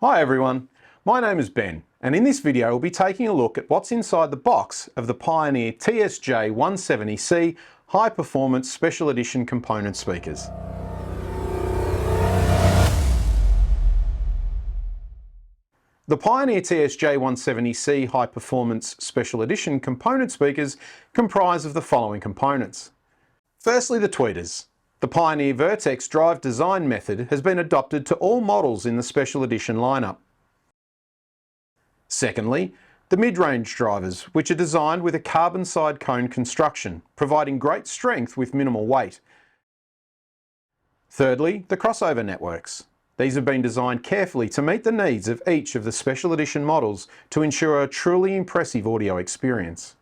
Hi everyone, my name is Ben, and in this video we'll be taking a look at what's inside the box of the Pioneer TS-J170C High Performance Special Edition component speakers. The Pioneer TS-J170C High Performance Special Edition component speakers comprise of the following components. Firstly, the tweeters. The Pioneer Vertex drive design method has been adopted to all models in the Special Edition lineup. Secondly, the mid-range drivers, which are designed with a carbon side cone construction, providing great strength with minimal weight. Thirdly, the crossover networks. These have been designed carefully to meet the needs of each of the Special Edition models to ensure a truly impressive audio experience.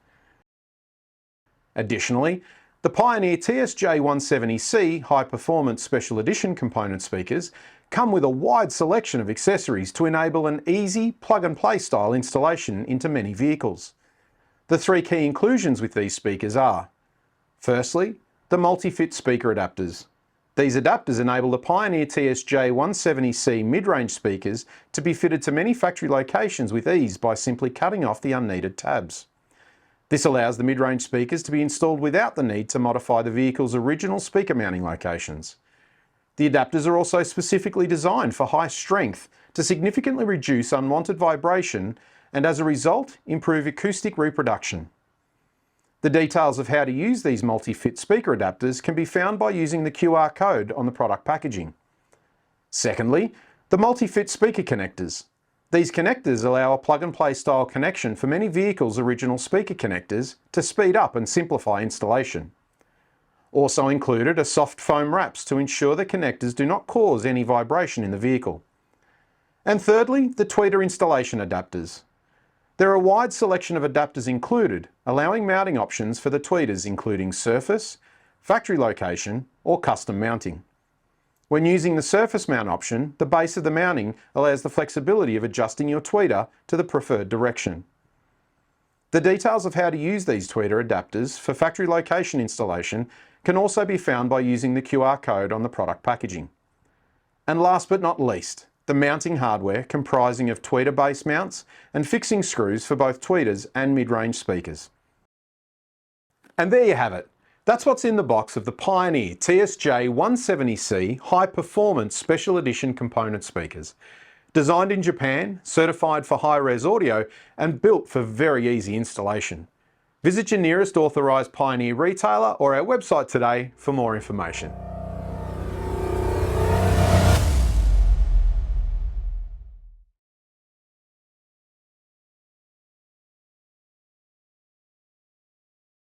Additionally, the Pioneer TS-J170C High Performance Special Edition component speakers come with a wide selection of accessories to enable an easy plug-and-play style installation into many vehicles. The three key inclusions with these speakers are: firstly, the multi-fit speaker adapters. These adapters enable the Pioneer TS-J170C mid-range speakers to be fitted to many factory locations with ease by simply cutting off the unneeded tabs. This allows the mid-range speakers to be installed without the need to modify the vehicle's original speaker mounting locations. The adapters are also specifically designed for high strength to significantly reduce unwanted vibration and, as a result, improve acoustic reproduction. The details of how to use these multi-fit speaker adapters can be found by using the QR code on the product packaging. Secondly, the multi-fit speaker connectors. These connectors allow a plug-and-play style connection for many vehicles' original speaker connectors to speed up and simplify installation. Also included are soft foam wraps to ensure the connectors do not cause any vibration in the vehicle. And thirdly, the tweeter installation adapters. There are a wide selection of adapters included, allowing mounting options for the tweeters including surface, factory location, or custom mounting. When using the surface mount option, the base of the mounting allows the flexibility of adjusting your tweeter to the preferred direction. The details of how to use these tweeter adapters for factory location installation can also be found by using the QR code on the product packaging. And last but not least, the mounting hardware comprising of tweeter base mounts and fixing screws for both tweeters and mid-range speakers. And there you have it. That's what's in the box of the Pioneer TS-J170C High Performance Special Edition component speakers. Designed in Japan, certified for high-res audio, and built for very easy installation. Visit your nearest authorised Pioneer retailer or our website today for more information.